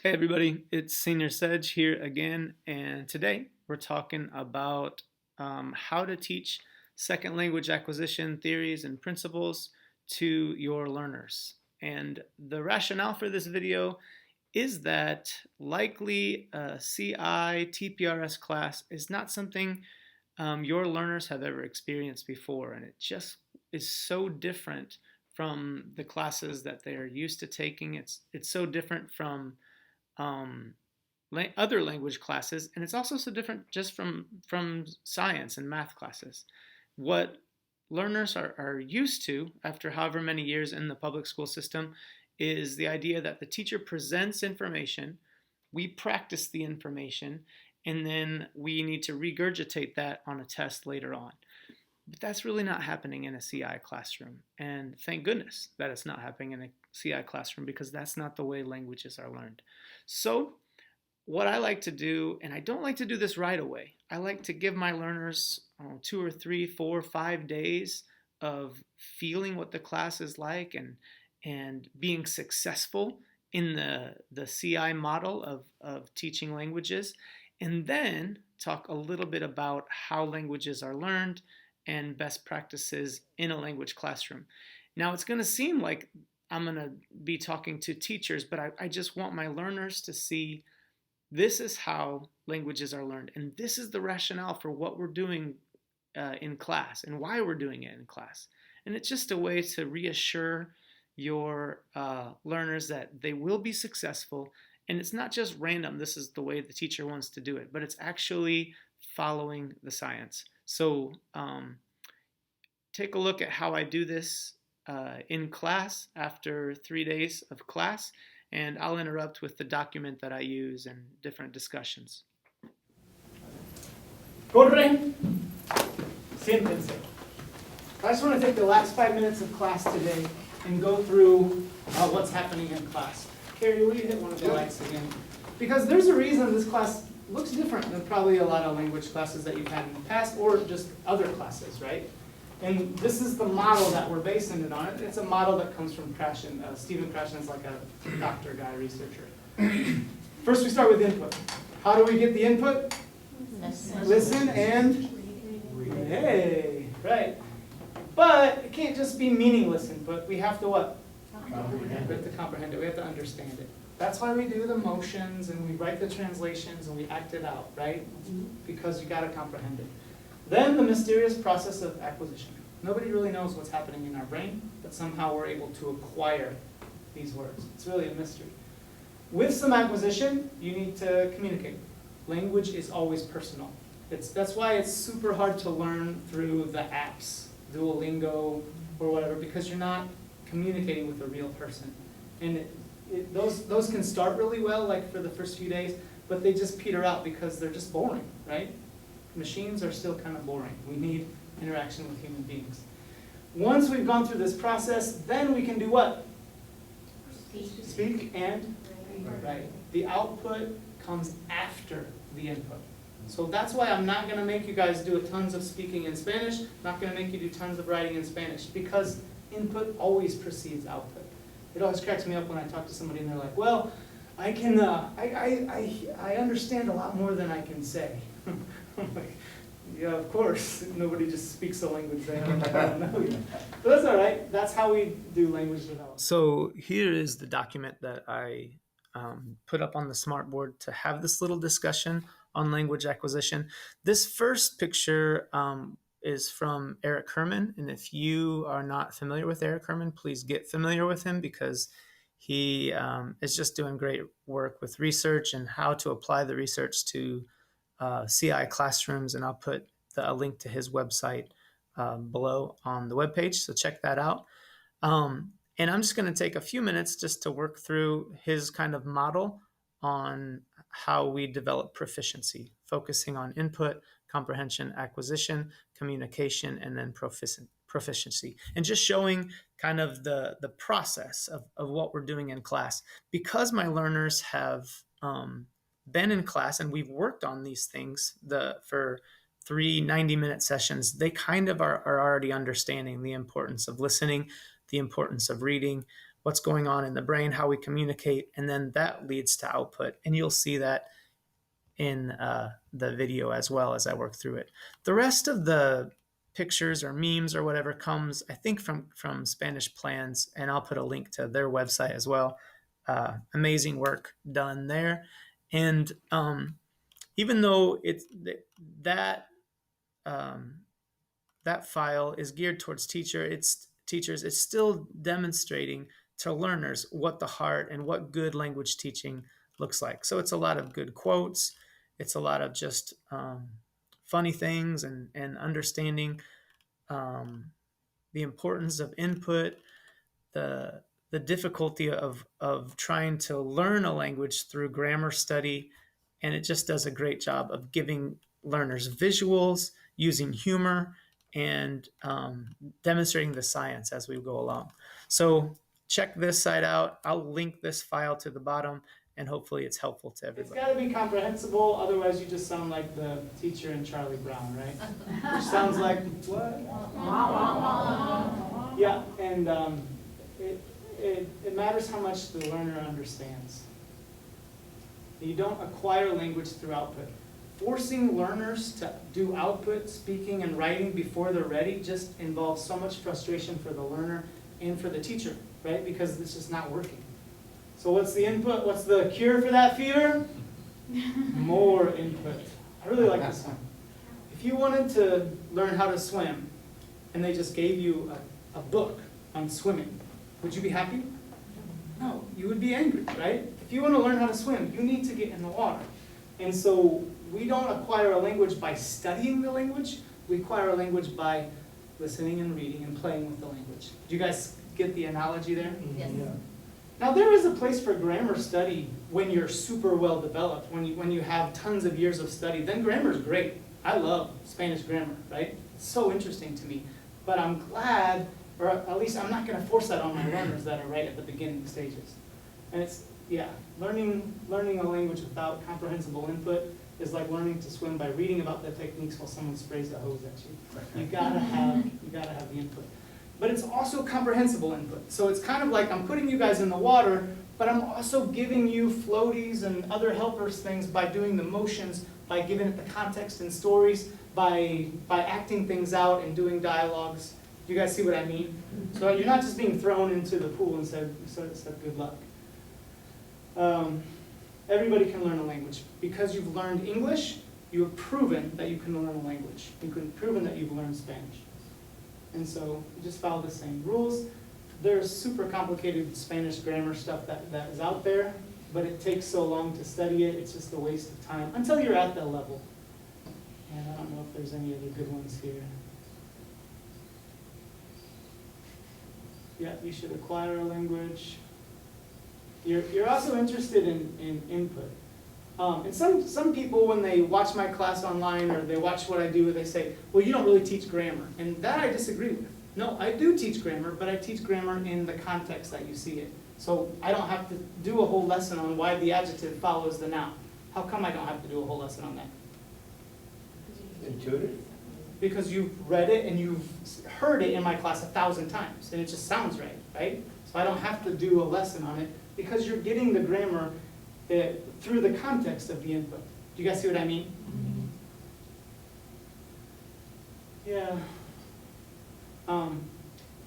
Hey everybody, it's Senior Sedge here again, and today we're talking about how to teach second language acquisition theories and principles to your learners. And the rationale for this video is that likely a CI TPRS class is not something your learners have ever experienced before, and it just is so different from the classes that they're used to taking. It's so different from um, other language classes, and it's also so different just from science and math classes. What learners are used to after however many years in the public school system is the idea that the teacher presents information, we practice the information, and then we need to regurgitate that on a test later on. But that's really not happening in a CI classroom. And thank goodness that it's not happening in a CI classroom, because that's not the way languages are learned. So what I like to do, and I don't like to do this right away, I like to give my learners 2 or 3, 4, 5 days of feeling what the class is like and being successful in the CI model of teaching languages, and then talk a little bit about how languages are learned and best practices in a language classroom. Now, it's going to seem like I'm going to be talking to teachers, but I just want my learners to see this is how languages are learned, and this is the rationale for what we're doing in class and why we're doing it in class. And it's just a way to reassure your learners that they will be successful, and it's not just random, this is the way the teacher wants to do it, but it's actually following the science. So take a look at how I do this in class after 3 days of class, and I'll interrupt with the document that I use and different discussions. Good morning. Siéntense. I just want to take the last 5 minutes of class today and go through what's happening in class. Carrie, will you hit one of the lights again? Because there's a reason this class looks different than probably a lot of language classes that you've had in the past, or just other classes, right? And this is the model that we're basing it on. It's a model that comes from Krashen. Stephen Krashen is like a doctor guy, researcher. First, we start with input. How do we get the input? Listen and read. Hey, right. But it can't just be meaningless input. We have to what? Comprehend. We have to comprehend it. We have to understand it. That's why we do the motions and we write the translations and we act it out, right? Because you got to comprehend it. Then the mysterious process of acquisition. Nobody really knows what's happening in our brain, but somehow we're able to acquire these words. It's really a mystery. With some acquisition, you need to communicate. Language is always personal. That's why it's super hard to learn through the apps, Duolingo or whatever, because you're not communicating with a real person. And those can start really well, like for the first few days, but they just peter out because they're just boring, right? Machines are still kind of boring. We need interaction with human beings. Once we've gone through this process, then we can do what? Speak and write. The output comes after the input. So that's why I'm not going to make you guys do tons of speaking in Spanish, not going to make you do tons of writing in Spanish, because input always precedes output. It always cracks me up when I talk to somebody and they're like, well, I can, I understand a lot more than I can say. I'm like, yeah, of course. Nobody just speaks a language they don't know yet. But that's all right. That's how we do language development. So here is the document that I put up on the smartboard to have this little discussion on language acquisition. This first picture is from Eric Herman, and if you are not familiar with Eric Herman, please get familiar with him, because he is just doing great work with research and how to apply the research to CI classrooms, and I'll put a link to his website below on the webpage, so check that out. And I'm just going to take a few minutes just to work through his kind of model on how we develop proficiency, focusing on input, comprehension, acquisition, communication, and then proficiency, and just showing kind of the process of what we're doing in class. Because my learners have been in class and we've worked on these things for 3 90-minute sessions, they kind of are already understanding the importance of listening, the importance of reading, what's going on in the brain, how we communicate, and then that leads to output. And you'll see that in the video as well as I work through it. The rest of the pictures or memes or whatever comes, I think, from Spanish Plans, and I'll put a link to their website as well. Amazing work done there. And even though it's that that file is geared towards teachers, it's still demonstrating to learners what the heart and what good language teaching looks like. So it's a lot of good quotes. It's a lot of just funny things and understanding the importance of input, the difficulty of trying to learn a language through grammar study, and it just does a great job of giving learners visuals, using humor, and demonstrating the science as we go along. So check this site out. I'll link this file to the bottom, and hopefully it's helpful to It's everybody. got to be comprehensible, otherwise you just sound like the teacher in Charlie Brown, right? Which sounds like, what? Yeah, and it matters how much the learner understands. You don't acquire language through output. Forcing learners to do output, speaking, and writing before they're ready just involves so much frustration for the learner and for the teacher, right? Because it's just not working. So what's the input? What's the cure for that fever? More input. I really like this one. If you wanted to learn how to swim, and they just gave you a book on swimming, would you be happy? No, you would be angry, right? If you want to learn how to swim, you need to get in the water. And so we don't acquire a language by studying the language. We acquire a language by listening and reading and playing with the language. Do you guys get the analogy there? Yes. Yeah. Now there is a place for grammar study when you're super well developed, when you have tons of years of study. Then grammar is great. I love Spanish grammar, right? It's so interesting to me. But I'm glad, or at least I'm not going to force that on my learners that are right at the beginning stages. And it's, yeah, learning a language without comprehensible input is like learning to swim by reading about the techniques while someone sprays a hose at you. You gotta have the input. But it's also comprehensible input. So it's kind of like I'm putting you guys in the water, but I'm also giving you floaties and other helpers things by doing the motions, by giving it the context and stories, by acting things out and doing dialogues. Do you guys see what I mean? So you're not just being thrown into the pool and said good luck. Everybody can learn a language. Because you've learned English, you have proven that you can learn a language. You've proven that you've learned Spanish. And so you just follow the same rules. There's super complicated Spanish grammar stuff that is out there, but it takes so long to study it, it's just a waste of time until you're at that level. And I don't know if there's any other good ones here. Yeah, you should acquire a language. You're also interested in input. And some people, when they watch my class online or they watch what I do, they say, well, you don't really teach grammar. And that I disagree with. No, I do teach grammar, but I teach grammar in the context that you see it. So I don't have to do a whole lesson on why the adjective follows the noun. How come I don't have to do a whole lesson on that? Intuitive? Because you've read it and you've heard it in my class 1,000 times, and it just sounds right? So I don't have to do a lesson on it because you're getting the grammar through the context of the input. Do you guys see what I mean? Yeah.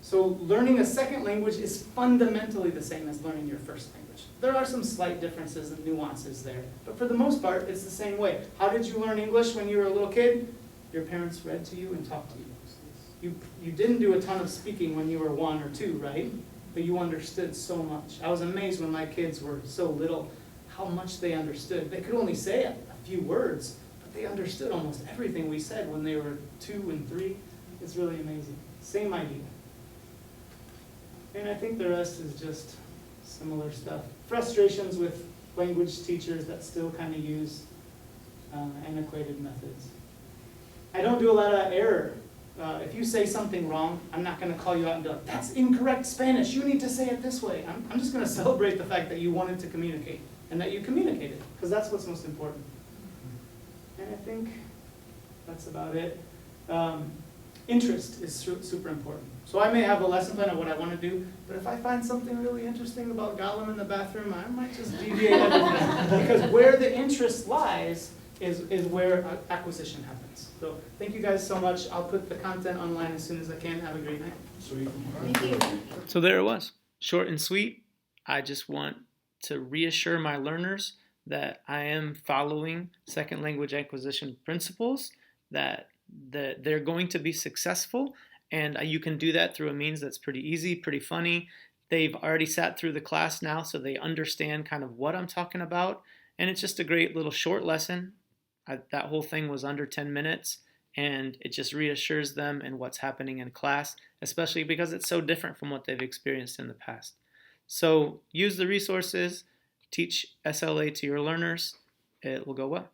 So learning a second language is fundamentally the same as learning your first language. There are some slight differences and nuances there, but for the most part, it's the same way. How did you learn English when you were a little kid? Your parents read to you and talked to you. You didn't do a ton of speaking when you were 1 or 2, right? But you understood so much. I was amazed when my kids were so little how much they understood. They could only say a few words, but they understood almost everything we said when they were 2 and 3. It's really amazing. Same idea. And I think the rest is just similar stuff. Frustrations with language teachers that still kind of use antiquated methods. I don't do a lot of error. If you say something wrong, I'm not going to call you out and be like, that's incorrect Spanish, you need to say it this way. I'm just going to celebrate the fact that you wanted to communicate and that you communicated, because that's what's most important. And I think that's about it. Interest is super important. So I may have a lesson plan of what I want to do, but if I find something really interesting about Gollum in the bathroom, I might just deviate everything. Because where the interest lies is where acquisition happens. So thank you guys so much. I'll put the content online as soon as I can. Have a great night. Sweet. Thank you. So there it was, short and sweet. I just want to reassure my learners that I am following second language acquisition principles, that they're going to be successful, and you can do that through a means that's pretty easy, pretty funny. They've already sat through the class now, so they understand kind of what I'm talking about, and it's just a great little short lesson. That whole thing was under 10 minutes, and it just reassures them in what's happening in class, especially because it's so different from what they've experienced in the past. So use the resources, teach SLA to your learners. It will go well.